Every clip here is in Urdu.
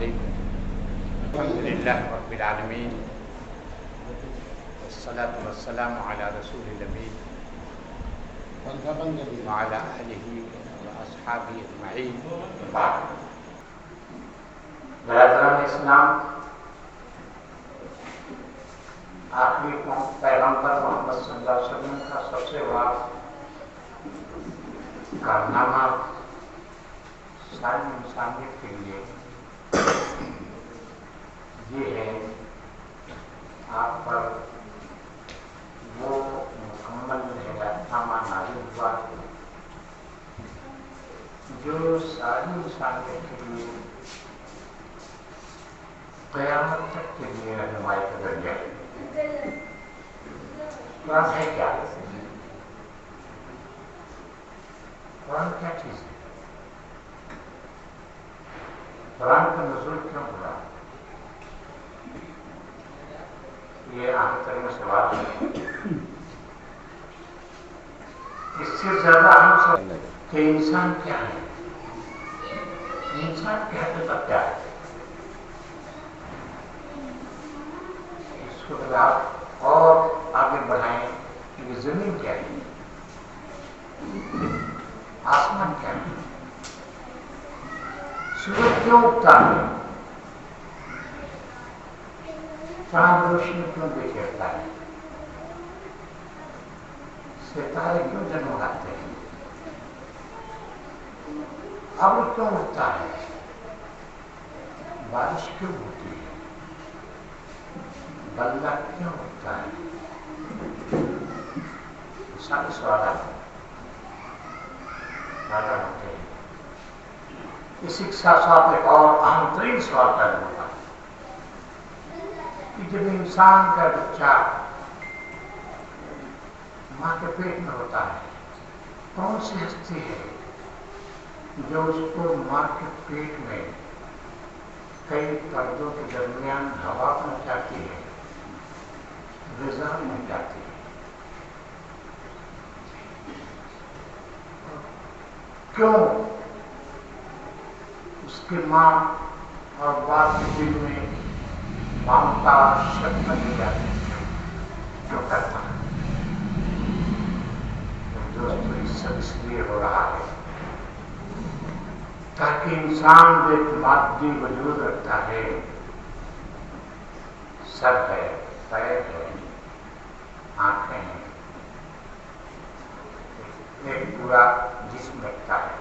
علیکم. الحمدللہ رب العالمین والصلاة والسلام علی رسول الامین وعلی آلہ واصحابہ اجمعین. برادران اسلام، آخری پیغمبر محمد صلی اللہ علیہ وسلم کا سب سے بڑا کارنامہ ساری انسانیت کے لیے یہ ہے آپ پر وہ مکمل ہدایتنامہ نازل ہوا جو ساری انسانیت کے لیے قیامت تک کے لیے رہنمائی کا ذریعہ ہے. قرآن ہے کیا؟ قرآن کیا چیز ہے؟ قرآن کا نزول کیوں ہوا؟ یہ عام ترین سوال ہے. اس سے زیادہ اہم سوال ہے کہ انسان کیا ہے؟ انسان کی حقیقت کیا ہے؟ اس کو اگر آپ اور آگے بڑھائیں کہ یہ زمین کیا ہے، آسمان کیا ہے، سورج کیوں اگتا ہے، چاند روشنی کیوں بکھیرتا ہے، ستارے کیوں جگمگاتے ہیں، ابر کیوں اٹھتا ہے، بارش کیوں ہوتی ہے، بلہ کیوں اٹھتا ہے. سارے سوالات پیدا ہوتے ہیں. اسی کے ساتھ ساتھ ایک اور اہم ترین سوال پیدا ہوتا ہے کہ جب انسان کا بچہ ماں کے پیٹ میں ہوتا ہے، کون سی ہستی ہے جو اس کو ماں کے پیٹ میں کئی پردوں کے درمیان ہوا پہنچاتی ہے، غذا پہنچاتی ہے؟ کیوں اس کی ماں اور باپ کے دل میں ممتا شفقت نہیں جاتی؟ کیوں کرتا ہے؟ دوستو، یہ سب اس لیے ہو رہا ہے تاکہ انسان جو ایک مادی وجود رکھتا ہے، سر ہے، پیر ہے، آنکھیں ہیں، ایک پورا جسم رکھتا ہے،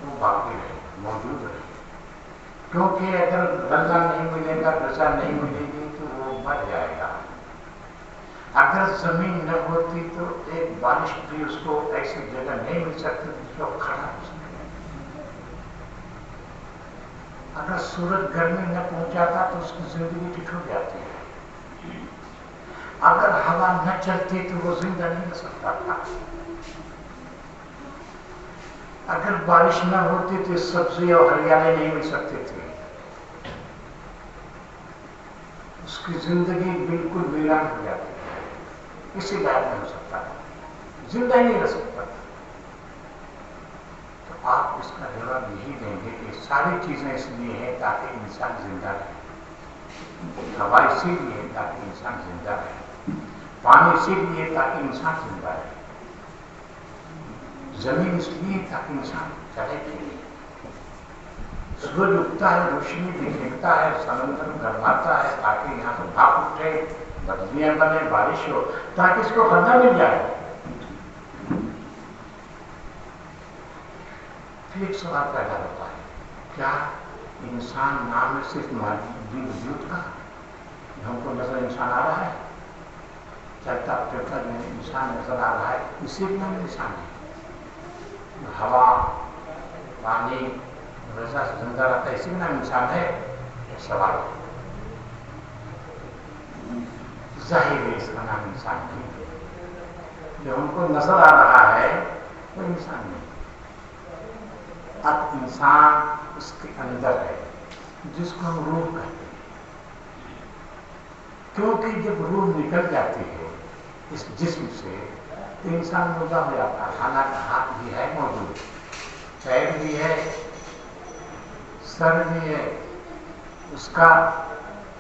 وہ باقی رہے، موجود رہے. کیونکہ اگر غذا نہیں ملے گا، غذا نہیں ملے گی تو وہ مر جائے گا. اگر زمین نہ ہوتی تو ایک بارش بھی اس کو ایسی جگہ نہیں مل سکتی جس کو کھڑا ہو سکے. اگر سورج گرمی نہ پہنچاتا تو اس کی زندگی ٹھٹ ہو جاتی ہے. اگر ہوا نہ چلتی تو وہ زندہ نہیں رہ سکتا تھا. اگر بارش نہ ہوتی تو سبزی اور ہریالی نہیں مل سکتی تھی. اس کی زندگی بالکل ویران ہو جاتی ہے. کسی لائق نہیں ہو سکتا تھا، زندہ ہی نہیں رہ سکتا تھا. تو آپ اس کا جواب یہی دیں گے کہ ساری چیزیں اس لیے ہیں تاکہ انسان زندہ رہے. ہوا اسی لیے تاکہ انسان زندہ رہے، پانی اسی لیے تاکہ انسان زندہ رہے، زمین اس لیے تاکہ انسان چلے پھرے. سورج اگتا ہے، روشنی بکھیرتا ہے، سمندر گرماتا ہے تاکہ یہاں سے بھاپ اٹھے، بدلیاں بنے، بارش ہو، تاکہ اس کو غذا مل جائے. پھر ایک سوال پیدا ہوتا ہے، کیا انسان نام ہے صرف مادی وجود کا؟ ہم کو نظر انسان آ رہا ہے، چلتا پھرتا انسان نظر آ رہا ہے، اسی میں انسان ہے. ہوا، پانی، غذا زندہ رہتا ہے، اسی میں انسان ہے. ایک سوال ہے. ظاہر ہے اس کا نام انسان نہیں ہے. جو ہم کو نظر آ رہا ہے وہ انسان نہیں. اب انسان اس کے اندر ہے جس کو ہم روح کہتے ہیں. کیونکہ جب روح نکل جاتی ہے اس جسم سے تو انسان مردہ ہو جاتا ہے. حالانکہ ہاتھ بھی ہے موجود، پیر بھی ہے، سر میں اس کا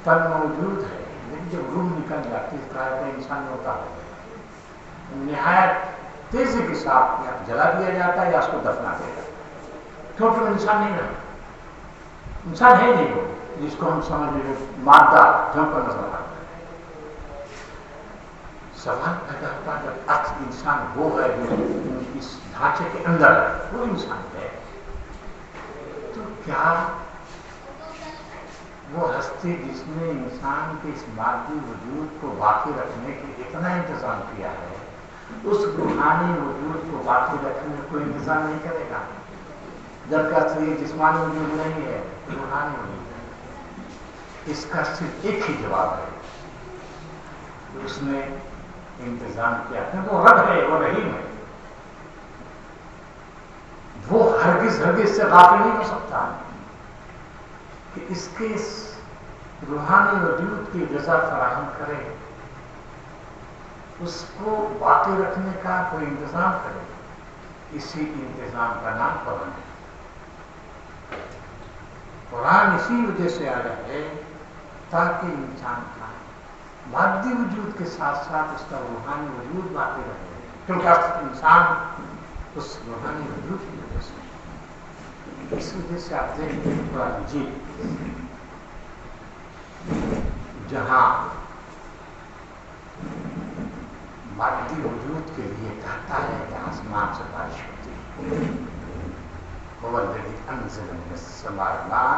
تن موجود ہے، لیکن جب روح نکل جاتی ہے طرح کا انسان ہوتا ہے، نہایت تیزی کے ساتھ یا جلا دیا جاتا ہے یا اس کو دفنا دیا جاتا ہے، کیونکہ وہ انسان نہیں رہا، انسان ہے نہیں وہ جس کو ہم سمجھ لیں مادہ جھونکر نظر آتا ہے۔ سوال پیدا ہوتا ہے جب اصل انسان وہ ہے جو اس ڈھانچے کے اندر ہے، وہ انسان ہے، تو کیا وہ ہستی جس نے انسان کے اس مادی وجود کو باقی رکھنے کے لیے اتنا انتظام کیا ہے، اس روحانی وجود کو باقی رکھنے میں کوئی انتظام نہیں کرے گا؟ جبکہ یہ جسمانی وجود نہیں ہے، روحانی وجود ہے۔ اس کا صرف ایک ہی جواب ہے، اس نے انتظام کیا، کیونکہ وہ رب ہے، وہ رحیم ہے، وہ ہرگز سے غافل نہیں ہو سکتا کہ اس کے روحانی وجود کی غذا فراہم کرے، اس کو باقی رکھنے کا کوئی انتظام کرے۔ اسی انتظام کا نام قرآن ہے۔ قرآن اسی وجہ سے آیا ہے تاکہ انسان کا مادی وجود کے ساتھ ساتھ اس کا روحانی وجود باقی رہے، کیونکہ انسان اس روحانی وجود کی وجہ سے، اس وجہ سے آپ دیکھتے ہیں قرآن مجید جہاں مادی وجود کے لیے کہتا ہے کہ آسمان سے بارش ہوتی ہے، هو الذي انزل من السماء ماء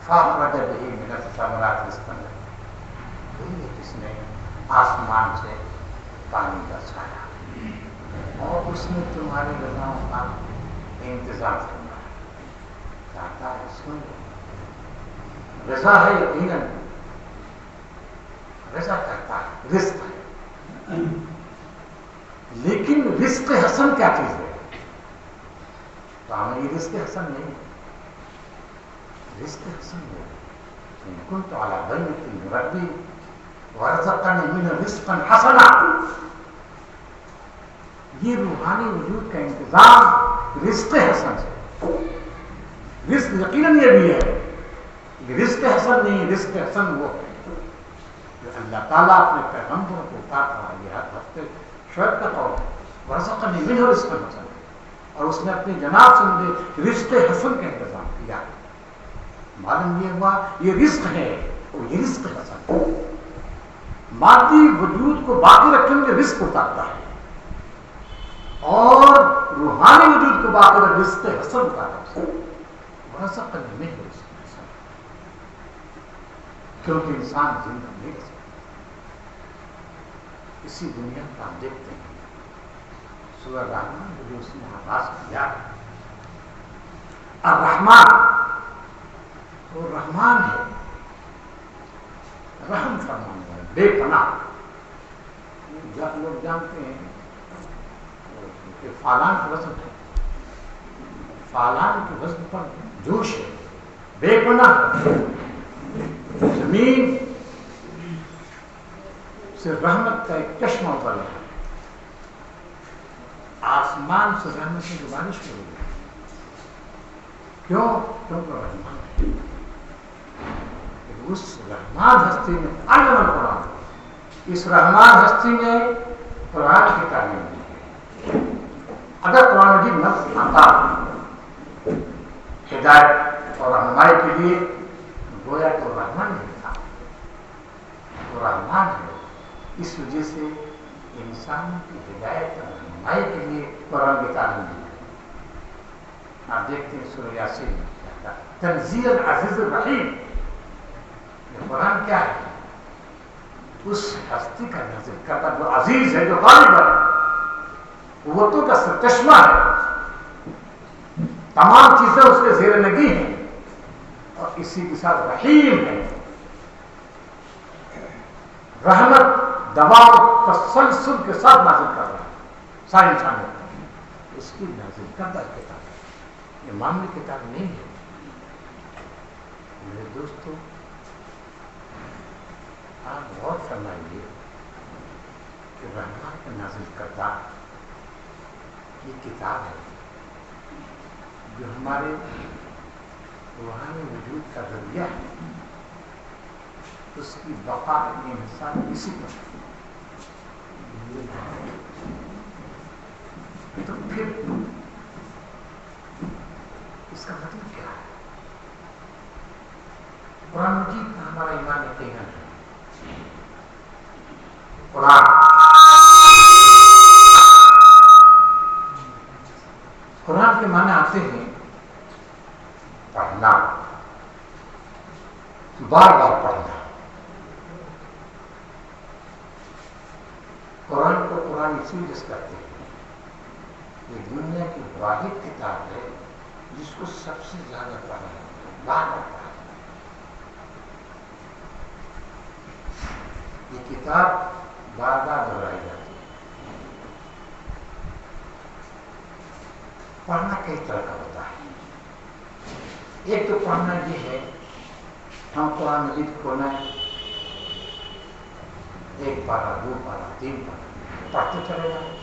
فاخرج به من الثمرات رزقا لكم، وہی ہے جس نے آسمان سے پانی برسایا اور اس نے تمہاری غذاؤں کا انتظام فرمایا۔ کہتا ہے سن لو، غذا ہے یقیناً، غذا کہتا ہے رزق ہے، لیکن رزق حسن کیا چیز ہے؟ تو ہمیں یہ رزق حسن نہیں ہے، رزق حسن ہے ان كنت على بينة من ربي ورزقني منه رزقا حسنا، یہ روحانی وجود کا انتظام رزق حسن سے، رزق یقیناً یہ بھی ہے، رزق حسن نہیں، رزق حسن وہ ہے جو اللہ تعالیٰ اپنے پیغمبروں کو اتارتا ہے۔ یہ ہر ہفتے شعیب کا قول ہے، ورزقنی منہ رزقا حسنا، اور اس نے اپنی جناب سے مجھے رزق حسن کا انتظام کیا۔ معلوم یہ ہوا یہ رزق ہے، اور یہ رزق حسن ہے، مادی وجود کو باقی رکھنے میں رزق اتارتا ہے اور روحانی وجود کو باقی رکھ رزق حسن اتارتا ہے۔ ورزقنی منہ رزقا حسنا، کیونکہ انسان زندہ نہیں رہ سکتا۔ اسی دنیا کا آپ دیکھتے ہیں سورہ رحمان جو اس نے آغاز کیا، الرحمن، وہ رحمان ہے، رحم فرمانے والا، بے پناہ۔ لوگ جانتے ہیں کہ فالان کے وزن ہے، فالان کے وزن پر جوش ہے، بے پناہ ہے، زمین سے رحمت کا ایک چشمہ اتر رہا ہے، آسمان سے رحمت کی بارش ہو رہی ہے، کیوں؟ کیونکہ رحمان ہے۔ اس رحمان ہستی میں علم القرآن، اس رحمان ہستی نے قرآن کی تعلیم دی ہے۔ اگر قرآن مجید نہ آتا ہدایت اور رہنمائی کے لیے، گویا تو رحمان نہیں تھا، وہ رحمان ہے، اس وجہ سے انسان کی ہدایت اور رہنمائی کے لیے قرآن کی تعلیم دی ہے۔ آپ دیکھتے ہیں سورہ یاسین میں کہتا ہے تنزیل العزیز الرحیم، یہ قرآن کیا ہے؟ اس ہستی کا نازل کرتا جو عزیز ہے، جو غالب ہے، قوتوں کا سرچشمہ ہے، تمام چیزیں اس کے زیر نگی ہیں، اور اسی کے ساتھ رحیم ہے، رحمت دباؤ تسلسل کے ساتھ نازل کر رہا ہے سارے انسانیت، اس کی نازل کردہ کتاب ہے، یہ معمولی کتاب نہیں ہے۔ میرے دوستو، آپ غور فرمائیے کہ رحمان کا نازل کردہ یہ کتاب ہے جو ہمارے روحانی وجود کا ذریعہ ہے، اس کی بقا اپنے انسان اسی پر ہے۔ تو پھر اس کا مطلب کیا ہے؟ قرآن مجید کا ہمارا ایمان یقینا ہے۔ قرآن کے معنی آتے ہیں پڑھنا، بار بار پڑھنا۔ قرآن کو قرآن اسی وجہ کرتے ہیں، یہ دنیا کی واحد کتاب ہے جس کو سب سے زیادہ پڑھا جاتا ہے، بار بار پڑھا جاتا ہے۔ یہ کتاب بار بار دہرائی جاتی ہے۔ پڑھنا کئی طرح کا ہوتا ہے۔ ایک تو پڑھنا یہ ہے ہم قرآن مجید کھولیں، ایک پارہ، دو پارہ، تین پارہ پڑھتے چلے جائیں۔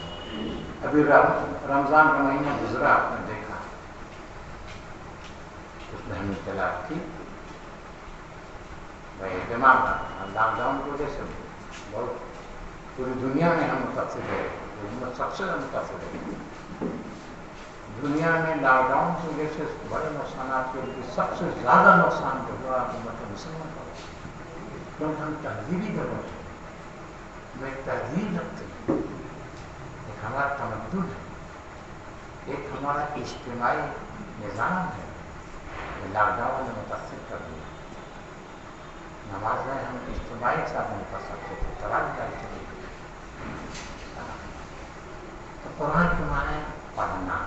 ابھی رمضان کا مہینہ گزرا، آپ نے دیکھا اس میں ہم نے تلاوت کی، بھائی دماغ لاک ڈاؤن کی وجہ سے بہت پوری دنیا میں ہم متاثر ہے، سب سے متاثر ہے۔ دنیا میں لاک ڈاؤن کی وجہ سے بڑے نقصانات کے لیے سب سے زیادہ نقصان جو ہوا امت مسلمان کا، کیونکہ ہم تہذیبی دور ہیں، میں تہذیب رکھتے ہیں، ایک ہمارا تمدن ہے، ایک ہمارا اجتماعی نظام ہے، یہ لاک ڈاؤن نے متاثر کر دیا۔ نمازیں ہم اجتماعی ساتھ متاثر تھے، تراویح چلی گئی۔ تو قرآن کے معنی پڑھنا۔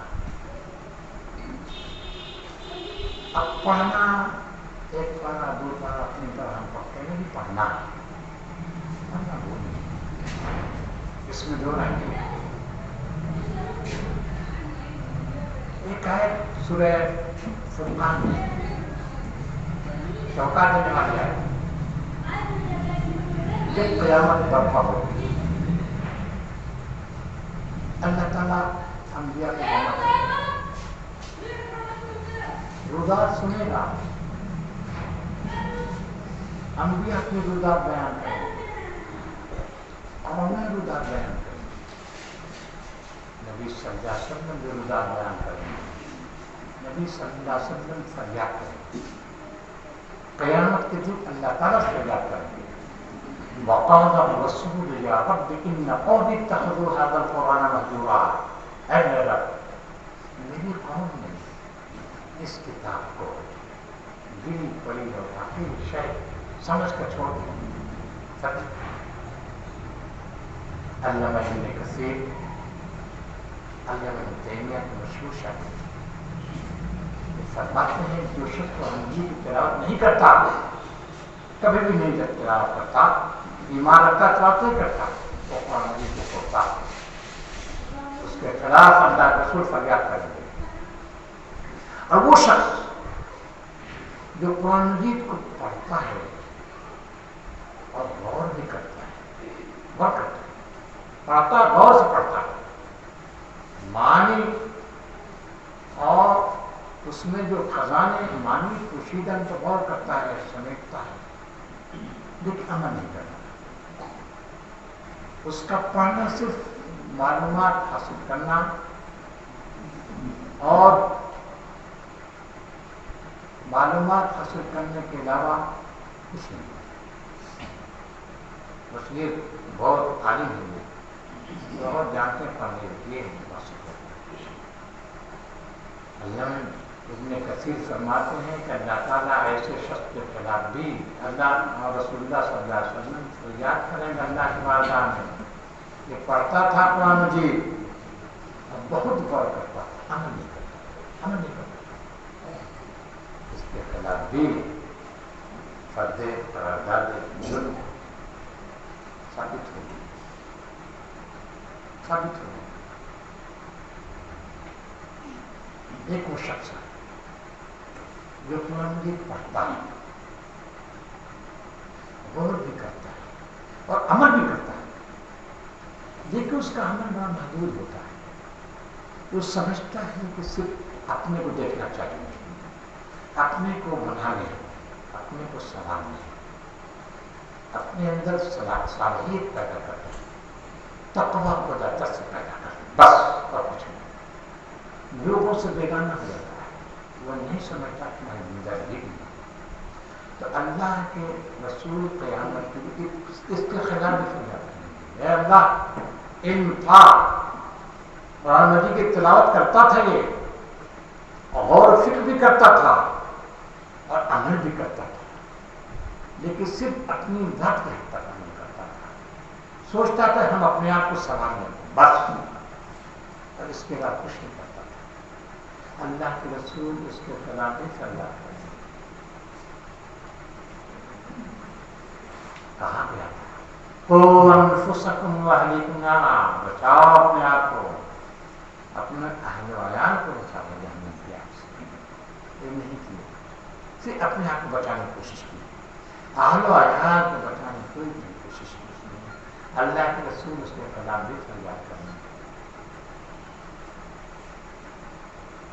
اب پڑھنا ایک پارہ، دو پارہ، تین پارہ ہم پڑھتے نہیں، پڑھنا پڑھنا بولیں، اس میں دو رائے ہیں۔ ایک ہے سورہ فرقان میں چونکا دینے والی ہے، جب قیامت برپا ہوگی اللہ تعالیٰ انبیاء کو جمع کرے گا، رودات سنے گا، انبیاء اپنی رودات بیان کریں گے اور انہیں رودات بیان کریں گے، نبی صلی اللہ علیہ وسلم بھی رودات بیان کریں گے، نبی صلی اللہ علیہ وسلم فریاد کریں گے، قیامت کے دن اللہ تعالیٰ فریاد کریں گے، وقال الرسول یا رب ان قومی اتخذوا هذا القرآن مهجورا، اے میرے رب میری قوم نے اس کتاب کو گری پڑی اور حقیر شے سمجھ کر چھوڑ دیا۔ علامہ ابن کثیر، علامہ ابن تیمیہ کے مشہور شاعر فرماتے ہیں جو شخص قرآن مجید کی تلاوت نہیں کرتا، کبھی بھی نہیں جب تلاوت کرتا، ایمان رکھتا تلاوت نہیں کرتا، وہ قرآن مجید کو چھوڑتا، اس کے خلاف اللہ کے رسول فریاد کریں گے۔ اور وہ شخص جو قرآن مجید کو پڑھتا ہے اور غور بھی کرتا ہے، غور کرتا ہے، پڑھتا ہے، غور سے پڑھتا ہے، معنی اور اس میں جو خزانے معنی پوشیدہ ان پر غور کرتا ہے، سمیٹتا ہے، لیکن عمل نہیں کرتا۔ اس کا پڑھنا صرف معلومات حاصل کرنا اور معلومات حاصل کرنے کے علاوہ کچھ نہیں، بس یہ بہت عالم ہوئے، بہت جانتے پڑھنے یہ حاصل کرنا۔ علامہ ابن کثیر فرماتے ہیں کہ اللہ تعالیٰ ایسے شخص کے خلاف بھی اللہ اور رسول اللہ صلی اللہ علیہ وسلم فریاد کریں گے اللہ کی بارگاہ میں، یہ پڑھتا تھا قرآن مجید اور بہت غور کرتا، عمل نہیں کرتا، عمل نہیں کرتا، اس کے خلاف بھی فرد قرارداد جرم ثابت ہوگی، ثابت ہوگی۔ ایک وہ شخص ہے جو قرآن مجید پڑھتا ہے، غور بھی کرتا ہے اور عمل بھی کرتا ہے، لیکن اس کا عمل بڑا محدود ہوتا ہے، وہ سمجھتا ہے کہ صرف اپنے کو دیکھنا چاہیے، اپنے کو بنانے، اپنے کو سنبھالنے، اپنے اندر صلاحیت پیدا کرنے، تقویٰ کو درجہ سے پیدا کرنے، بس اور کچھ نہیں۔ لوگوں سے بیگانہ ہو جاتا ہے، وہ نہیں سمجھتا کہ میں اندر یہ بھی تو اللہ کے رسول قیامت کی اس کے خلاف بھی فریاد کریں گے، اے اللہ علم تھا، قرآن مجید کی تلاوت کرتا تھا، یہ غور و فکر بھی کرتا تھا اور عمل بھی کرتا تھا، لیکن صرف اپنی ذات کے حد تک عمل کرتا تھا، سوچتا تھا ہم اپنے آپ کو سنبھال لیں بس، اور اس کے بعد کچھ نہیں کرتا تھا۔ اللہ کے رسول اس کے خلاف بھی فریاد کریں گے۔ کہا گیا قوا انفسکم واہلیکم نارا، بچاؤ اپنے آپ کو، اپنے اہل و عیال کو بچاؤ، جہنم کی آگ سے۔ یہ نہیں کیا، صرف اپنے آپ کو بچانے کی کوشش کی، اہل و عیال کو بچانے کی کوئی کوشش نہیں۔ اللہ کے رسول اس کے خلاف بھی فریاد کرنا۔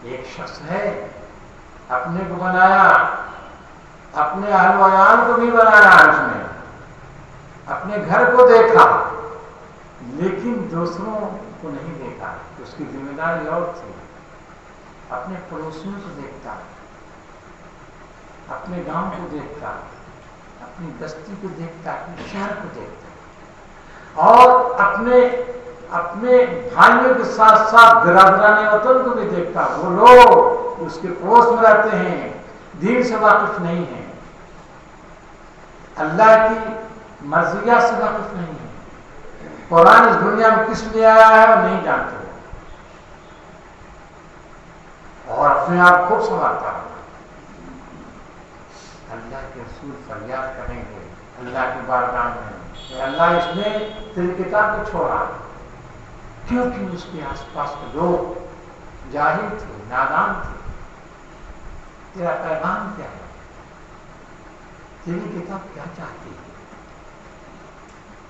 ایک شخص ہے اپنے کو بنایا، اپنے اہل و عیال کو بھی بنایا، اس نے اپنے گھر کو دیکھا لیکن دوسروں کو نہیں دیکھا، اس کی ذمہ داری اور تھی۔ اپنے پڑوسیوں کو دیکھتا، اپنے گاؤں کو دیکھتا، اپنی بستی کو دیکھتا، اپنے شہر کو دیکھتا، اور اپنے بھائیوں کے ساتھ ساتھ برادران وطن کو بھی دیکھتا۔ وہ لوگ اس کے پڑوس میں رہتے ہیں، دین سے واقف نہیں ہیں، اللہ کی مرضیات سے واقف نہیں ہے، قرآن اس دنیا میں کس لیے آیا ہے وہ نہیں جانتے، اور اپنے آپ خوب سنبھالتا ہے۔ اللہ کے رسول فریاد کریں گے اللہ کی بارگاہ میں، کہ اللہ اس نے تیری کتاب کو چھوڑا، کیونکہ اس کے آس پاس کے لوگ جاہل تھے، نادان تھے۔ تیرا پیغام کیا ہے؟ تیری کتاب کیا چاہتی ہے؟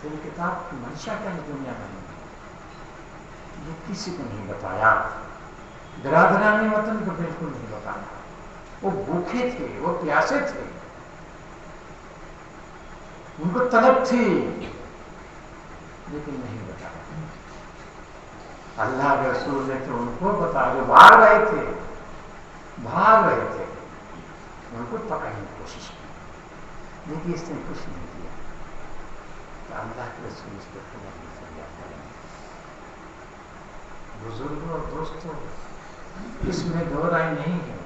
تیری کتاب کی منشا کیا ہے دنیا میں؟ یہ کسی کو نہیں بتایا، برادران وطن کو بالکل نہیں بتایا۔ وہ بھوکے تھے، وہ پیاسے تھے، ان کو طلب تھی، لیکن نہیں بتایا۔ اللہ کے رسول نے تو ان کو بتایا، جو بھاگ رہے تھے، ان کو پکڑنے کی کوشش کی، لیکن اس نے کچھ نہیں کیا۔ تو اللہ کے رسول اس کے خلاف بھی فریاد کریں گے۔ بزرگوں اور دوستوں، اس میں دو رائے نہیں ہے،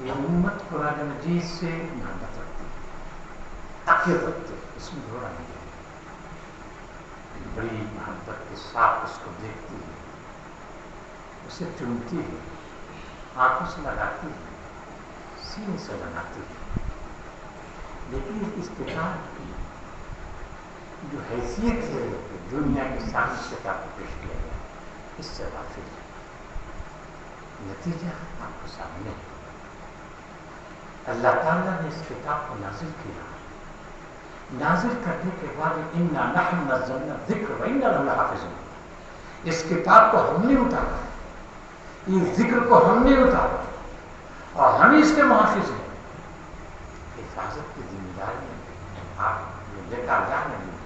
یہ امت قرآن مجید سے محبت رکھتی ہے، عقیدت رکھتی ہے، اس میں دو رائے نہیں ہے۔ بڑی محبت کے ساتھ اس کو دیکھتی ہے، اسے چنتی ہے، آنکھوں سے لگاتی ہے، سینے سے لگاتی ہے، لیکن اس کتاب کی جو حیثیت ہے کہ دنیا کے سامنے اس کتاب کو پیش کیا گیا، اس سے واقف ہے۔ نتیجہ آپ کو سامنے ہے۔ اللہ تعالیٰ نے اس کتاب کو نازل کیا، نازل کرنے کے بعد اِنَّا نَحْنُ نَزَّلْنَا الذِّكْرَ وَإِنَّا لَهُ لَحَافِظُونَ، اس کتاب کو ہم نے اتارا، اس ذکر کو ہم نے اتارا، اور ہم اس کے محافظ ہیں۔ حفاظت کی ذمہ داری آپ نے لے کر جا رہے ہیں،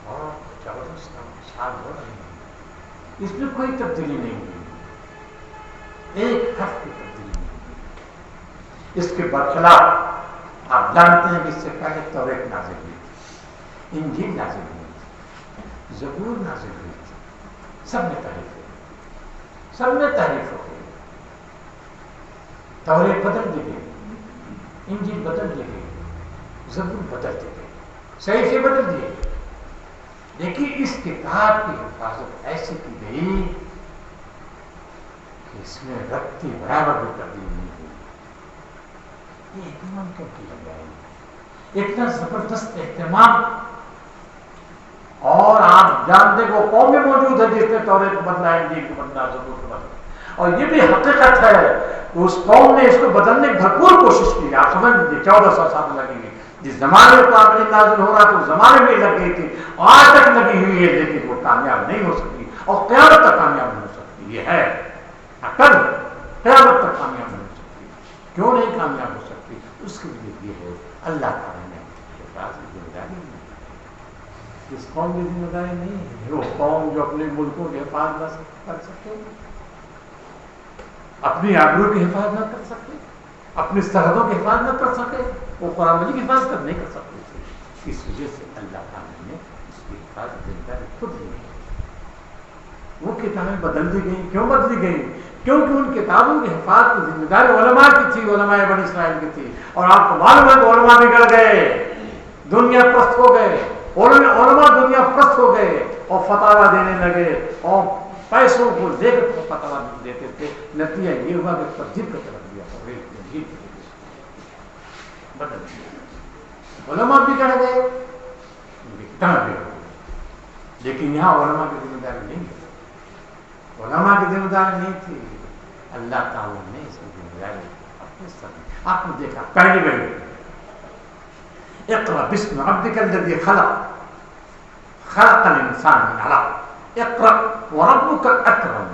اور 14 سال ہو رہے ہیں، اس میں کوئی تبدیلی نہیں ہوئی، ایک حرف کی تبدیلی نہیں ہوئی۔ اس کے برخلاف آپ جانتے ہیں کہ اس سے پہلے توریت نازل ہوئی تھی، انجیل نازل ہوئی تھی، زبور نازل ہوئی تھی، سب میں تحریف ہو گئی، سب میں تحریف ہو گئی۔ توریت بدل دی گئی، انجیل بدل دی گئی، زبور بدل دی گئی، صحیفے بدل دیے گئے، لیکن اس کتاب کی حفاظت ایسی کی گئی کہ اس میں رتی برابر بھی تبدیل نہیں ہوئی۔ یہ اہتمام کیوں کیا گیا ہے؟ اتنا زبردست اہتمام، اور آپ جانتے وہ قومیں موجود ہے جس نے توریت کو بدلا، انجیل کو بدلا، زبور کو بدلا، اور یہ بھی حقیقت ہے کہ اس قوم نے اس کو بدلنے کی بھرپور کوشش کی۔ آپ سمجھ لیجیے 1400 سال لگیں گے، جس زمانے میں قرآن نازل ہو رہا تو اس زمانے میں لگ گئی تھی، آج تک لگی ہوئی ہے، لیکن وہ کامیاب نہیں ہو سکتی، اور قیامت تک کامیاب نہیں ہو سکتی۔ یہ ہے عقل، قیامت تک کامیاب نہیں ہو سکتی. کیوں نہیں کامیاب ہو سکتی؟ اس کے لیے یہ ہے اللہ تعالیٰ نے حفاظت کی ذمہ داری نہیں. اس قوم کی ذمہ داری نہیں ہے وہ قوم جو اپنے ملکوں کی حفاظت نہ کر سکے, اپنی آبرو کی حفاظت نہ کر سکے, اپنی سرحدوں کی حفاظت نہ کر سکے, وہ قرآن مجید کی حفاظت نہیں کر سکتے تھے. اس وجہ سے اللہ تعالیٰ نے اس کی حفاظت ذمہ داری خود لی. وہ کتابیں بدل دی گئیں. کیوں بدلی گئیں؟ کیونکہ ان کتابوں کی حفاظت کی ذمہ داری علماء کی تھی, علماء بنی اسرائیل کی تھی. اور آپ کو معلوم ہے کہ علماء بگڑ گئے, دنیا پرست ہو گئے, علماء دنیا پرست ہو گئے اور فتاوا دینے لگے اور پیسوں کو لے کر فتوا دیتے تھے. نتیجہ یہ ہوا کہ تبدیل کر رکھ دیا, بدل دیا. علماء بگڑ گئے, لیکن یہاں علماء کی ذمہ داری نہیں ہے. علماء کی ذمہ داری نہیں تھی. اللہ تعالیٰ نے اس کی ذمہ داری اپنے سر میں. آپ نے دیکھا پہلی باری اقرأ باسم ربک الذی خلق خلق الانسان من علق اقرأ وربک الاکرم.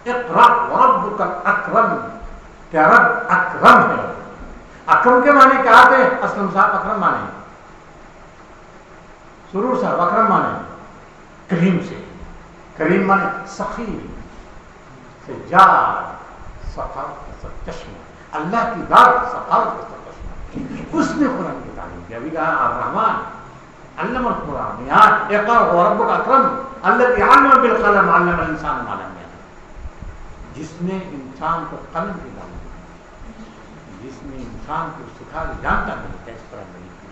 اقرأ وربک الاکرم, کیا رب اکرم ہے. اکرم کے معنی کیا آتے ہیں؟ اسلم صاحب اکرم معنی, سرور صاحب اکرم معنی کریم سے. کریم معنی سخی, سجاد, سخاوت کا چشمہ. اللہ کی ذات سخاوت کا چشمہ. اس نے قرآن کی تعلیم کی. ابھی کہا الرحمن علم القرآن. یہاں اقرأ وربک اکرم الذی علم بالقلم علم الانسان ما لم یعلم. جس نے انسان کو قلم کی تعلیم دی, جس نے انسان کو سکھا کے جانتا نہیں تھا اس قرآن مجید کی,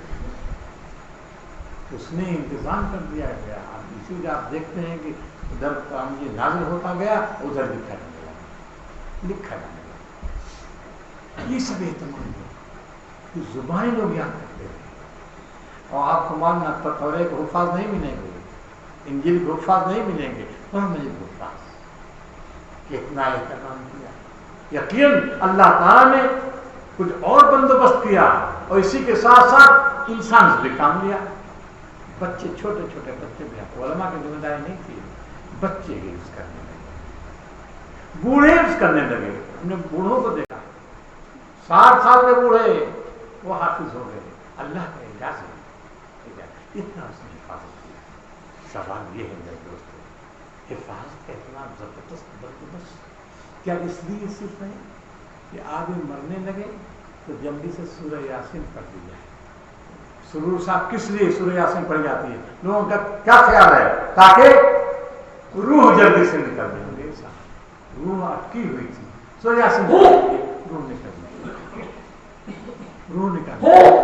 اس نے انتظام کر دیا گیا. اسی لیے آپ دیکھتے ہیں کہ ادھر قرآن مجید نازل ہوتا گیا, ادھر لکھا جانے لگا, لکھا جانے لگا. یہ سب اہتمام ہے کہ زبانیں لوگ یاد کرتے ہیں. اور آپ کو معلوم ہے توریت کے حفاظ نہیں ملیں گے, انجیل کے حفاظ نہیں ملیں گے, قرآن مجید کے حفاظ. کتنا اہتمام کیا. یقین اللہ تعالیٰ نے کچھ اور بندوبست کیا اور اسی کے ساتھ ساتھ انسان سے بھی کام لیا. بچے, چھوٹے چھوٹے بچے بھی, علماء کی ذمہ داری نہیں تھی. بچے حفظ کرنے لگے, بوڑھے حفظ کرنے لگے. ہم نے بوڑھوں کو دیکھا, 60 سال کے بوڑھے وہ حافظ ہو گئے. اللہ کا اعجاز ہے. اتنا اس نے حفاظت کیا. سوال یہ ہے میرے دوستوں, حفاظت کا اتنا زبردست کیا اس لیے صرف نہیں کہ آدمی مرنے لگے تو جلدی سے سورہ یاسین پڑھ دی جائے. سرور صاحب کس لیے سورہ یاسین پڑھی جاتی ہے؟ لوگوں کا کیا خیال ہے؟ تاکہ روح جلدی سے نکل جائے. روح اٹکی ہوئی تھی, سورہ یاسین روح نکل گئی, روح نکل گئی.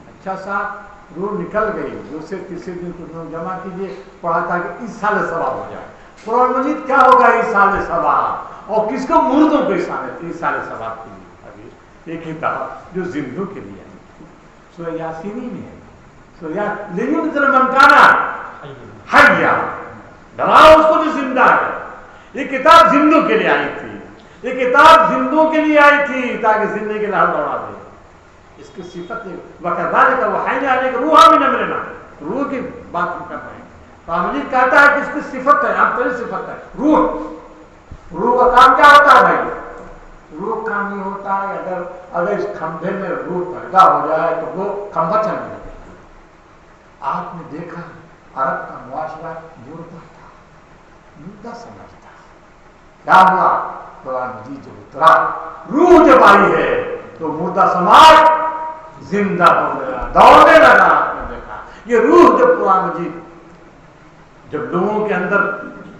اچھا صاحب روح نکل گئی, دوسرے تیسرے دن کو جمع کیجیے, پڑھا تھا کہ اس سال ثواب ہو جائے. قرآن مجید کیا ہوگا اس سال ثواب, اور کس کو مردوں کو اس سال ثواب کے لیے. ایک ہی کتاب جو زندوں کے لیے ہے, سورہ یاسینی میں ہے. سورہ لینذر من کان حیا, ڈراؤ اس کو جو زندہ ہے. یہ کتاب زندوں کے لیے آئی تھی. یہ کتاب زندوں کے لیے آئی تھی تاکہ زندگی کے لہر دوڑا دے. اس کی صفت وَكَذَلِكَ وَحَيْنَا عَلَيْكَ رُوحًا مِنْ أَمْرِنَا. روح کی بات ہم کر رہے ہیں. قرآن مجید کہتا ہے کہ اس کی صفت ہے, آپ پہلی صفت ہے روح. روح کا کام کیا ہوتا ہے بھائی؟ روح کام نہیں ہوتا ہے اگر اس کھمبے میں روح پیدا ہو جائے تو وہ کھمبا چلنے لگے. آپ نے دیکھا عرب کا معاشرہ مردہ تھا, مردہ سمجھتا. کیا ہوا؟ قرآن مجید جب اترا, روح جب آئی ہے تو مردہ سماج زندہ ہو گیا, دوڑنے لگا. آپ نے دیکھا یہ روح جب قرآن مجید جب لوگوں کے اندر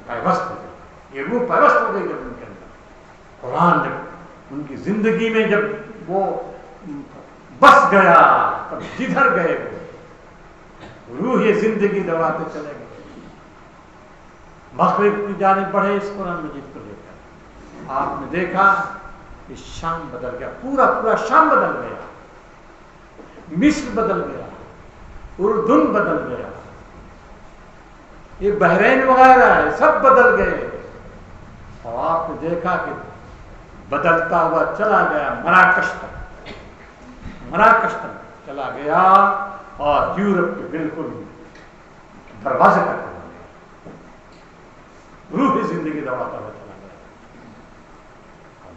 پیوست ہو گئی, یہ روح پیوست ہو گئی جب ان کے اندر, قرآن جب ان کی زندگی میں جب وہ بس گیا, تب جدھر گئے روح یہ زندگی دوڑاتے چلے گئے. مغرب کی جانب بڑھے اس قرآن مجید کو لے کر. آپ نے دیکھا کہ شام بدل گیا, پورا شام بدل گیا, مصر بدل گیا, اردن بدل گیا, یہ بحرین وغیرہ ہے سب بدل گئے. اور آپ نے دیکھا کہ بدلتا ہوا چلا گیا مراکش تک چلا گیا اور یورپ کے بالکل دروازے تک روح زندگی دوڑاتا ہوا چلا گیا.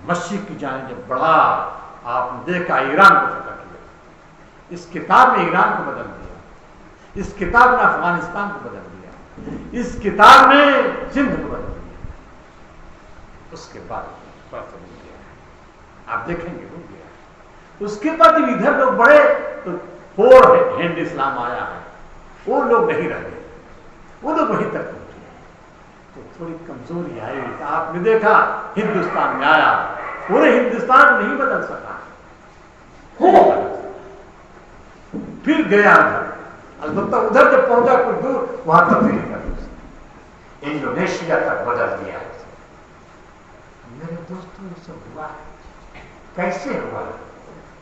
مشرق کی جانب بڑھا. آپ نے دیکھا ایران کو فتح کیا. اس کتاب نے ایران کو بدل دیا. اس کتاب نے افغانستان کو بدل دیا. اس کتاب نے سندھ کو بدل دیا. اس کے بعد رک گیا. آپ دیکھیں گے رک گیا. اس کے بعد ادھر لوگ بڑے تو فور ہینڈ اسلام آیا ہے. وہ لوگ نہیں رہ گئے. وہ لوگ وہیں تک پہنچے. تو تھوڑی کمزوری آئی. آپ نے دیکھا ہندوستان میں آیا. پورے ہندوستان نہیں بدل سکا. پھر گیا البتہ ادھر جب پہنچا کچھ دور وہاں تبدیلی کر دی. انڈونیشیا تک بدل دیا. میرے دوستوں یہ سب ہوا کیسے ہوا؟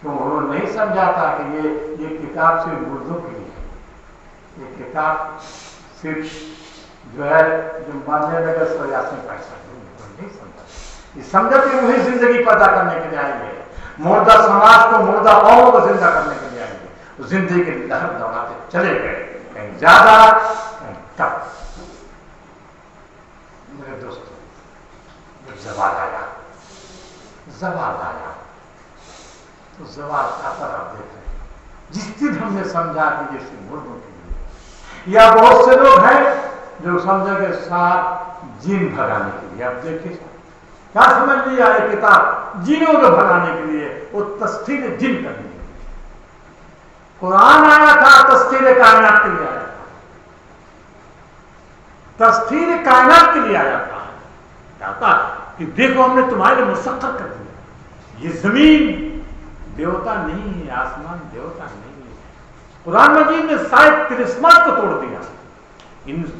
تو انہوں نے نہیں سمجھا تھا کہ یہ کتاب صرف اردو کے لیے ہے. یہ کتاب صرف جو ہے جو ماننے لگا سو یاسین پیسہ نہیں سمجھا. یہ سمجھا کہ وہی زندگی پیدا کرنے کے لیے آئیں گے. مردہ سماج کو مردہ قوموں کو زندہ کرنے کے لیے آئیں گے. وہ زندگی کے لہر دوڑاتے چلے گئے. کہیں زیادہ کہیں کم. میرے دوستوں زوال آیا. زوال آیا تو زوال کا اثر آپ دیکھ رہے ہیں. جس دن ہم نے سمجھا کہ یہ صرف مردوں کے لیے. یا بہت سے لوگ ہیں جو سمجھا کہ ساتھ جن بھگانے کے لیے. آپ دیکھیے کیا سمجھ لیا یہ کتاب جنوں کو بھگانے کے لیے. وہ تسخیر جن کرنے کے لیے. قرآن آیا تھا تسخیر کائنات کے لیے آیا تھا. تسخیر کائنات کے لیے آیا تھا. کہتا کہ دیکھو ہم نے تمہارے لیے مسخر کر دیا. یہ زمین دیوتا نہیں ہے. آسمان دیوتا نہیں ہے. قرآن مجید نے سائے کرسمس کو توڑ دیا.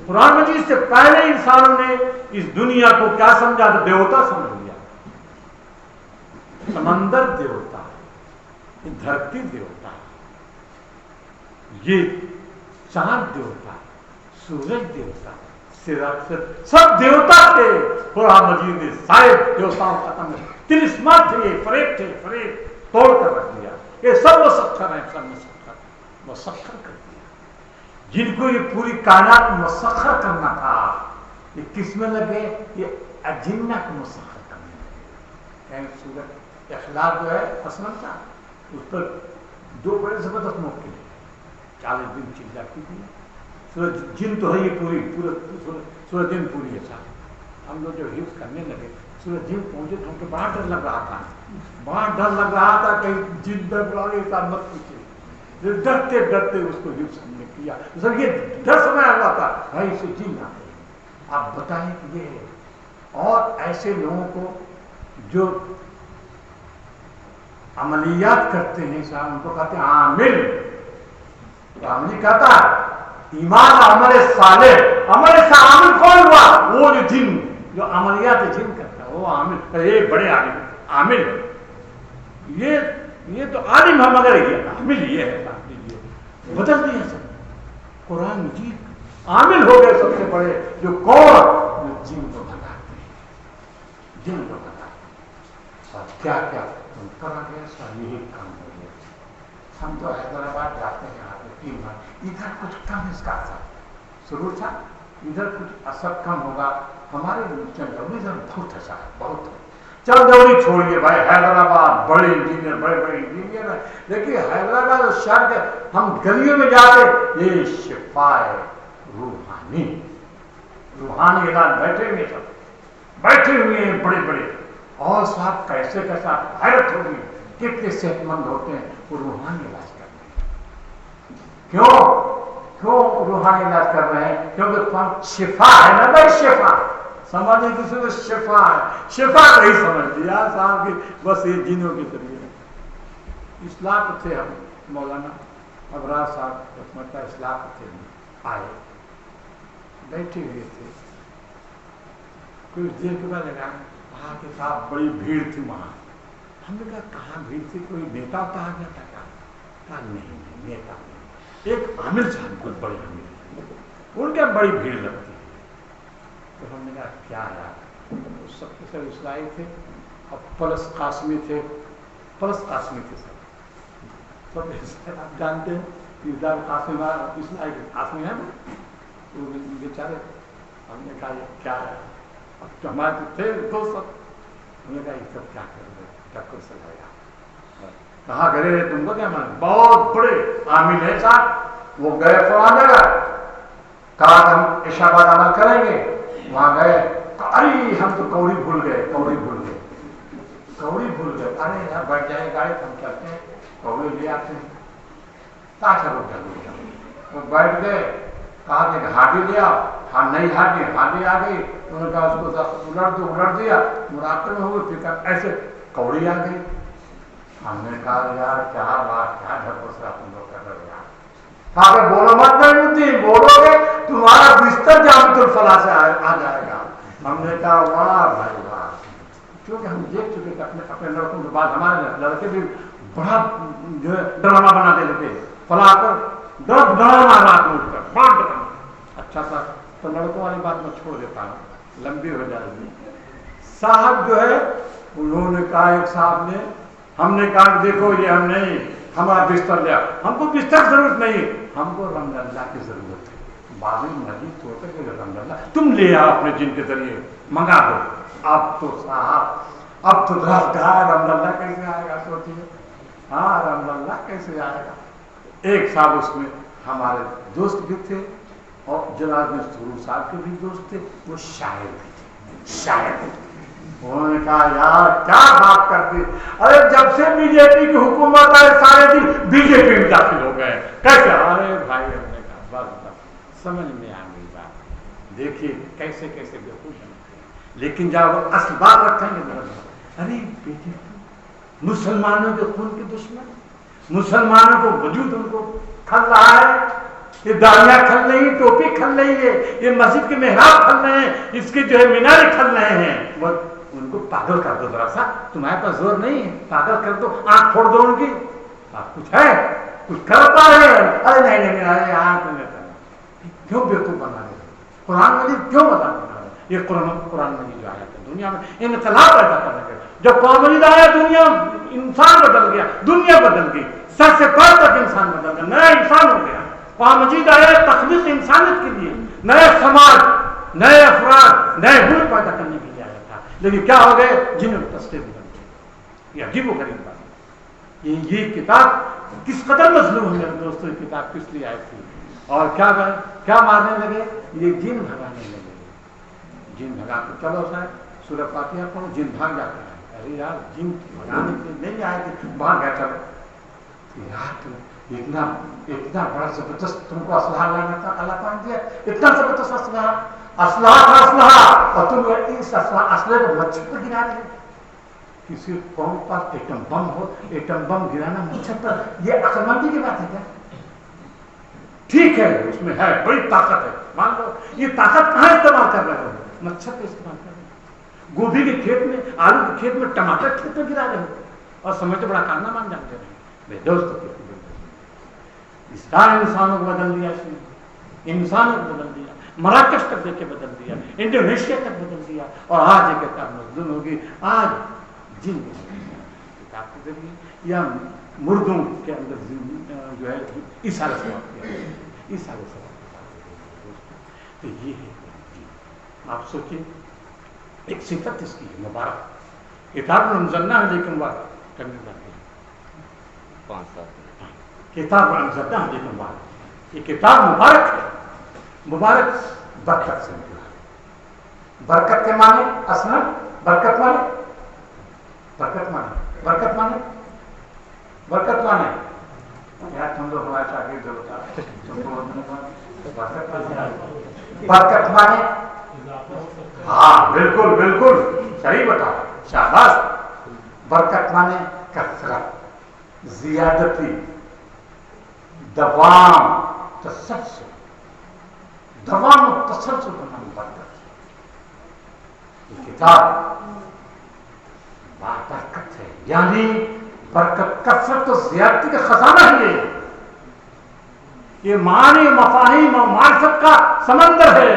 قرآن مجید سے پہلے انسانوں نے اس دنیا کو کیا سمجھا تھا؟ دیوتا سمجھ لیا. سمندر دیوتا ہے. یہ دھرتی دیوتا ہے. یہ چاند دیوتا ہے. سورج دیوتا ہے. سب دیوتا تھے. قرآن مجید نے سائے دیوتاؤں ختم کر. کرسمس تھے. فریب تھے. فریب توڑ کر رکھ دیا. یہ سب مسخر ہیں. سب مسخر کر دیا. جن کو یہ پوری کائنات مسخر کرنا تھا یہ کس میں لگے؟ یہ اجنہ کو مسخر کرنے لگے. سورت اخلاق جو ہے اصلا تھا اس پر دو بڑے زبردست موقع 40 دن چل جاتی تھی. سورج جن تو ہے یہ سورج جن پوری ہے. صاحب ہم لوگ جو حفظ کرنے لگے سورج جن پہنچے تو ہم کو بڑا ڈر لگ رہا تھا. بڑا ڈر لگ رہا تھا کہ جن ڈر رہا مت پوچھے. ڈرتے ڈرتے اس کو حفظ ہم نے کیا. سر یہ ڈر سمایا ہوا تھا بھائی اسے جینا. آپ بتائیں کہ یہ اور ایسے لوگوں کو جو عملیات کرتے ہیں صاحب ان کو کہتے ہیں عامل. عامل کہتا ہے ایمان عمل صالح. عمل سے عامل کون ہوا؟ وہ جو جن جو عملیات جن کرتا ہے وہ عامل. یہ بڑے عامل ہے. یہ تو عالم ہے مگر یہ عامل یہ ہے. بدل دیا سب. قرآن مجید عامل ہو گئے سب سے بڑے جو کون؟ جو جن کو بتاتے ہیں. جن کو بتاتے ہیں. اور کیا کیا تم کرا گیا سر یہی کام ہو گیا. ہم تو حیدرآباد جاتے ہیں یہاں پہ 3 بار. ادھر کچھ کم اس کا اثر ضرور تھا. ادھر کچھ اثر کم ہوگا. ہمارے چندوڑی ادھر بہت اچھا ہے. بہت چندوڑی چھوڑیے بھائی. حیدرآباد بڑے انجینئر بڑے انجینئر ہیں. دیکھیے حیدرآباد شہر کے ہم گلیوں میں جاتے یہ شفا ہے روحانی. روحانی علاج بیٹھے ہوئے سب بیٹھے ہوئے ہیں بڑے بڑے. اور صاحب کیسے کیسا حیرت ہوگی کتنے صحت مند ہوتے ہیں وہ روحانی علاج کرتے ہیں. کیوں روحانی علاج کر رہے ہیں؟ کیونکہ شفا ہے نا بھائی. شفا سمجھے دوسرے کو شفا ہے. شفا نہیں سمجھ لیا صاحب کی بس یہ جنوں کے ذریعے. اصلاح کو تھے ہم مولانا ابرار صاحب رحمت اصلاح کو تھے. آئے بیٹھے ہوئے تھے. کچھ دیر کے بعد لگا کہا کہ صاحب بڑی بھیڑ تھی وہاں. ہم نے کہا کہاں بھیڑ تھی؟ کوئی نیتا کہا گیا تھا کیا؟ کہا نہیں نیتا نہیں. ایک عامل صاحب کچھ بڑے عامل ان کے بڑی بھیڑ لگتی ہے. تو ہم نے کہا کیا یار سب کے سب اسلائی تھے اور پلس قاسمی تھے. سب آپ جانتے ہیں پیردار قاسم اسلائی قاسمی ہیں بیچارے. ہم نے کہا کیا ہے اب ہمارے تھے 200 انہوں نے کہا یہ سب کیا کرو گے، ٹکر سے گیا کہاں گئے تم کو کیا مان بہت بڑے عامل ہے صاحب، وہ گئے فلان جگہ، کہا ہم عشاء بعد عمل کریں گے، وہاں گئے، ارے ہم تو کوڑی بھول گئے، کوڑی بھول گئے، کوڑی بھول گئے، ارے یار بیٹھ جائے گاڑی ہم چلتے ہیں کوڑی لے آتے ہیں، تاچا روک جائے وہ بیٹھ گئے، کہا کہ ہاڈی لیا، ہاں نہیں ہاڈی آ گئی، انہوں نے کہا اس کو الٹ دیا، مراقبے میں ہوئے، پھر کہا ایسے کوڑی آ گئی، ہم نے کہا یار کیا بات، کیا ڈھکوسلا تم لوگ کر رہے ہو یار، کہا کہ بولو مت نہیں الدین، بولو گے تمہارا بستر جامعۃ الفلاح سے آ جائے گا، ہم نے کہا واہ بھائی واہ، کیونکہ ہم دیکھ چکے کہ اپنے لڑکوں کے بعد ہمارے لڑکے بھی بڑا جو ہے ڈرامہ بنا دیتے تھے، فلاح کر ڈرانا رات میں اٹھ کر بڑا ڈرانا، اچھا سا تو لڑکوں والی بات میں چھوڑ دیتا ہوں، لمبی ہو جائے گی، صاحب جو ہے انہوں نے کہا، ایک صاحب نے، ہم نے کہا دیکھو یہ ہم نہیں، ہمارا بستر لیا، ہم کو بستر کی ضرورت نہیں، ہم کو رحمت اللہ کی ضرورت ہے، بابل مجید ہوتا کہ رحمت اللہ تم لے آؤ اپنے جن کے ذریعے منگا دو، اب تو صاحب اب تو رحمت اللہ کیسے آئے گا سوچیے، ہاں رحمت اللہ کیسے آئے گا، ایک صاحب اس میں ہمارے دوست بھی تھے اور جناب سرور صاحب کے بھی دوست تھے، وہ شاعر بھی تھے، شاعر بھی تھے، انہوں نے کہا یار کیا بات کرتی، ارے جب سے بی جے پی کی حکومت آئے سارے دن بی جے پی میں داخل ہو گئے، کیسے، ارے بھائی ہم نے کہا بس سمجھ میں آ گئی بات، دیکھیے کیسے کیسے بیوقوف بنتے ہیں، لیکن جب وہ اصل بات رکھیں گے، ارے بی جے پی مسلمانوں کے خون کے دشمن، مسلمانوں کو وجود ان کو کھل رہا ہے، یہ داڑیاں کھل رہی ہیں، ٹوپی کھل رہی ہے، یہ مسجد کے محراب کھل رہے ہیں، اس کے جو ہے مینارے کھل رہے ہیں، وہ ان کو پاگل کر دو ذرا سا، تمہارے پاس زور نہیں ہے، پاگل کر دو، آنکھ پھوڑ دو ان کی، آپ کچھ ہے کچھ کر پا رہے ہیں، ارے نہیں نہیں ارے آنکھ نہیں کرنا، کیوں بیوقوف بنا رہے ہیں، قرآن مجید کیوں بنا رہے ہیں، یہ قرآن مجید جو آیا تھا دنیا میں انقلاب پیدا کرنے کے، جب قرآن مجید آیا دنیا انسان بدل گیا، دنیا بدل گئی، سر سے پیر تک انسان بدل گیا، نیا انسان ہو گیا، قرآن مجید آیا تخلیق انسانیت کے لیے، نئے سماج، نئے افراد، نئے ملک پیدا کرنے کے لیے آیا تھا، لیکن کیا ہو گئے، جنہوں نے تصویر بدل گئے، یہ عجیب و غریب بات ہے، یہ کتاب کس قدر مظلوم ہے دوستوں، یہ کتاب کس لیے آئی تھی، اور کیا مارنے لگے، یہ جن بھگانے لگے، جن بھگا کے، چلو صاحب سورہ فاتحہ پڑھو، جن بھاگ جاتے ہیں، ارے یار جن بھگانے کے نہیں آئے تھے، بھاگ گیا، چلو یار اتنا بڑا زبردست تم کو اسلحہ لانا تھا، اللہ تعالیٰ دیا اتنا زبردست اسلحہ، اور تم اس اسلحے کو مچھر پر گرا رہے ہو، کسی قوم پر ایٹم بم ہو، ایٹم بم گرانا مچھر پر، یہ عقل مندی کی بات ہے کیا؟ ٹھیک ہے اس میں ہے بڑی طاقت ہے، مان لو، یہ طاقت کہاں استعمال کر رہے ہو، مچھر پہ استعمال کر رہے ہو، گوبھی کے کھیت میں، آلو کے کھیت میں، ٹماٹر کھیت پہ گرا رہے ہو، اور سمجھتے بڑا کارنامہ مان جانتے رہے، میرے دوست اسلام انسانوں کو بدل دیا، اس نے انسانوں کو بدل دیا، مراکش تک دے کے بدل دیا، انڈونیشیا تک بدل دیا، اور آج یہ کتاب مظلوم ہوگی، آج جن کتاب کے ذریعے یا مردوں کے اندر جو ہے اشارہ ثواب کیا، اشارہ ثواب، تو یہ ہے، آپ سوچیں ایک صفت اس کی ہے مبارک، کتاب انزلنا ہے لیکن مبارک کرنے جاتے ہیں 5 سال کتاب انزلنا ہے لیکن مبارک، یہ کتاب مبارک ہے، مبارک برکت سے نکلا ہے، برکت کے معنی اصلا برکت معنی یار تم لوگ ہمارے شاگرد جو ہوتا ہے برکت معنی، ہاں بالکل صحیح بتا، شاباش، برکت معنی کثرت، زیادتی، دوام، تسلسل، دوام و تسلسل کا نام برکت، یہ کتاب برکت ہے، یعنی برکت کثرت و زیادتی کا خزانہ ہی ہے، یہ معنی مفاہیم و معرفت کا سمندر ہے،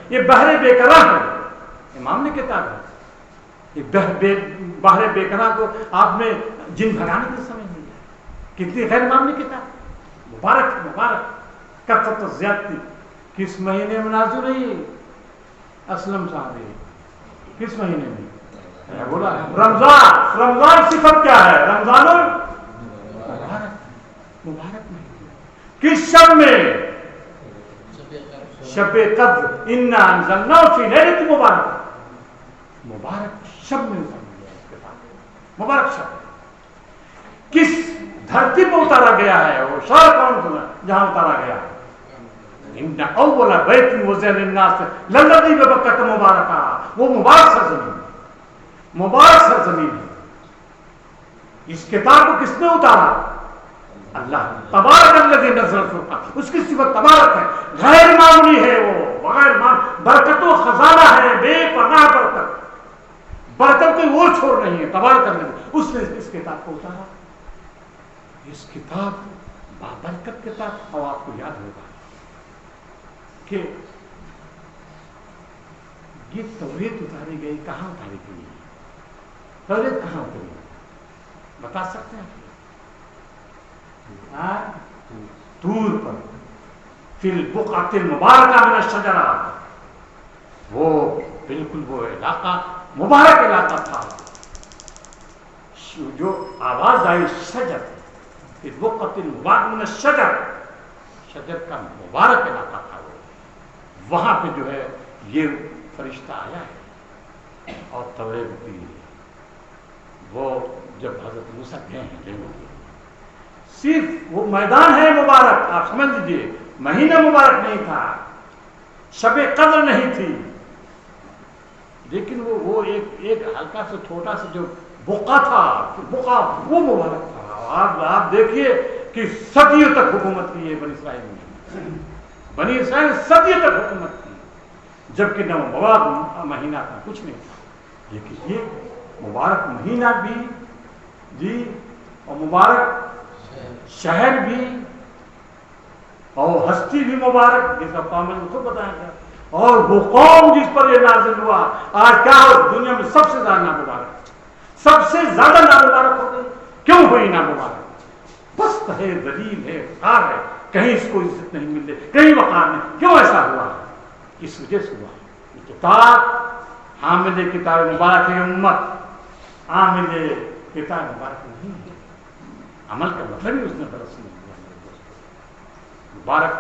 یہ بحر بے کناہ ہے، امام نے کتاب ہے، یہ بحر بے کناہ کو آپ نے جن بھگانے کی سمجھ نہیں ہے، کتنی خیر امام نے کتاب، مبارک کثرت و زیادتی، کس مہینے میں نازل ہوئی، اسلم صاحب، کس مہینے میں، بولا رمضان صفت کیا ہے؟ رمضان مبارک میں کس شب میں؟ شب قدر، انا انزلناہ فی لیلۃ مبارک، مبارک شب میں مبارک شب۔ کس دھرتی پہ اتارا گیا ہے؟ وہ شہر کون سا جہاں اتارا گیا؟ ان اول بیت وضع للناس للذی ببکۃ مبارکہ، وہ مبارک سرزمین، مبارک سرزمین ہے۔ اس کتاب کو کس نے اتارا؟ اللہ۔ تبارک الذی نزل الفرقان، اس کی صفت تبارک ہے، غیر معمولی ہے، وہ بغیر برکت و خزانہ ہے، بے پناہ برکت، برکت کوئی اور چھوڑ نہیں ہے۔ تبارک الذی، اس نے اس کتاب کو اتارا۔ اس کتاب بابرکت کتاب، اور آپ کو یاد ہوگا کہ یہ توریت اتاری گئی، کہاں اتاری گئی؟ توریت کہاں اتری؟ بتا سکتے ہیں؟ طور پر، فی البقعۃ المبارکہ من الشجرہ، وہ بالکل وہ علاقہ مبارک علاقہ تھا، جو آواز آئی شجر، فی البقعۃ المبارکہ من الشجر، شجر کا مبارک علاقہ تھا وہ، وہاں پہ جو ہے یہ فرشتہ آیا ہے اور توریت دی۔ وہ جب حضرت موسیٰ گئے ہیں لینے کے، صرف وہ میدان ہے مبارک، آپ سمجھ لیجیے، مہینہ مبارک نہیں تھا، شب قدر نہیں تھی، لیکن وہ ایک ہلکا سا چھوٹا سا جو بقعہ تھا، بقعہ وہ مبارک تھا۔ آپ دیکھیے کہ صدیوں تک حکومت کی ہے بنی اسرائیل نے، بنی اسرائیل صدیوں تک حکومت کی، جبکہ نہ مبارک مہینہ تھا، کچھ نہیں تھا، لیکن یہ مبارک مہینہ بھی جی، اور مبارک شہر بھی، اور ہستی بھی مبارک، جس کا کامل کو بتایا گیا، اور وہ قوم جس پر یہ نازل ہوا، آج کیا دنیا میں سب سے زیادہ نامبارک، سب سے زیادہ نامبارک ہو گئی۔ کیوں ہوئی نامبارک؟ بس ہے، ذلیل ہے، خار ہے، کہیں اس کو عزت نہیں مل رہی، کہیں وقار نہیں۔ کیوں ایسا ہوا؟ اس وجہ سے ہوا یہ کتاب حامل کتاب مبارک ہے، امت عامل کتاب مبارک نہیں ہے، عمل کا مطلب ہی اس نے برس نہیں کیا۔ مبارک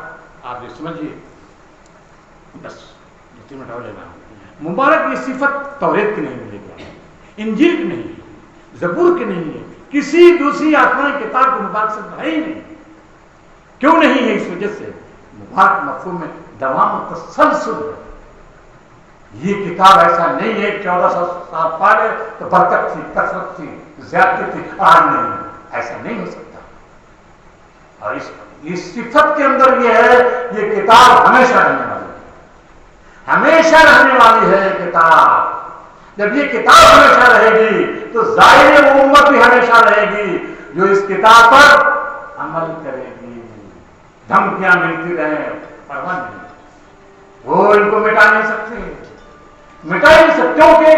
آپ یہ سمجھیے، بس 2 منٹ اور لینا، مبارک یہ صفت توریت کی نہیں ملے گی، انجیل کی نہیں ہے، زبور کی نہیں ہے، کسی دوسری آسمانی کتاب کی مبارک صفت ہے ہی نہیں۔ کیوں نہیں ہے؟ اس وجہ سے مبارک مفہوم میں دوام و تسلسل ہے۔ یہ کتاب ایسا نہیں ہے 1400 سال پہلے تو برکت تھی، کثرت تھی، زیادتی تھی، آج نہیں، ایسا نہیں ہو سکتا۔ اور اس صفت کے اندر یہ ہے، یہ کتاب ہمیشہ رہنے والی ہے، ہمیشہ رہنے والی ہے کتاب۔ جب یہ کتاب ہمیشہ رہے گی تو ظاہر ہے وہ امت بھی ہمیشہ رہے گی جو اس کتاب پر عمل کرے گی۔ دھمکیاں ملتی رہیں، پرواہ نہیں، وہ ان کو مٹا نہیں سکتے، مٹا نہیں سکتے، کیونکہ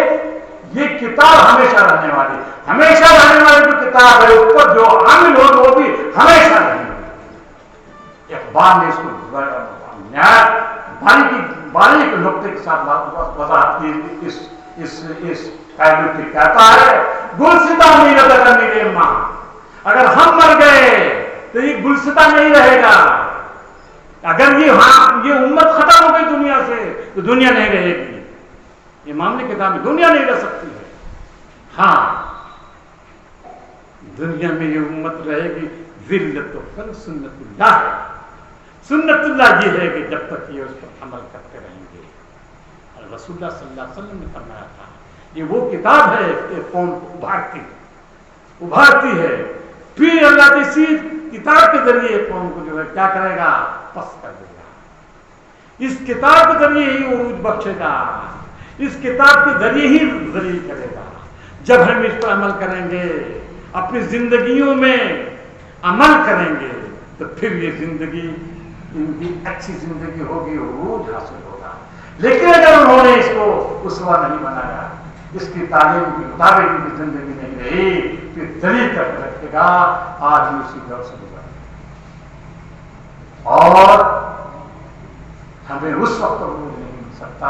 یہ کتاب ہمیشہ رہنے والی، ہمیشہ رہنے والی جو کتاب ہے اس پر جو عامل ہو وہ بھی ہمیشہ رہنے والی۔ اقبال نے اس کو نہایت باریک نقطے کے ساتھ وضاحت کی، اس قائد کی کہتا ہے، گلستہ میرا میرے ماں، اگر ہم مر گئے تو یہ گلستہ نہیں رہے گا، اگر یہ امت ختم ہو گئی دنیا سے تو دنیا نہیں رہے گی، یہ معاملے کتاب میں دنیا نہیں رہ سکتی ہے۔ ہاں، دنیا میں یہ امت رہے گی، ذلت و سنت اللہ ہے، سنت اللہ یہ ہے کہ جب تک یہ اس پر عمل کرتے رہیں گے۔ رسول اللہ صلی اللہ علیہ وسلم نے فرمایا تھا، یہ وہ کتاب ہے کہ قوم کو ابھارتی ہے، پھر اللہ اسی کتاب کے ذریعے قوم کو جو ہے کیا کرے گا؟ پس کر دے گا، اس کتاب کے ذریعے ہی عروج بخشے گا، اس کتاب کے ذریعے ہی ذلیل کرے گا۔ جب ہم اس پر عمل کریں گے، اپنی زندگیوں میں عمل کریں گے، تو پھر یہ زندگی ان کی اچھی زندگی ہوگی، عروج حاصل ہوگا۔ لیکن اگر انہوں نے اس کو اسوہ نہیں بنایا، اس کی تعلیم کے مطابق ان کی زندگی نہیں رہی، پھر ذلیل کر کے رکھے گا، آج بھی اسی دور سے گزر۔ اور ہمیں اس وقت عروج نہیں مل سکتا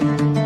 Thank you.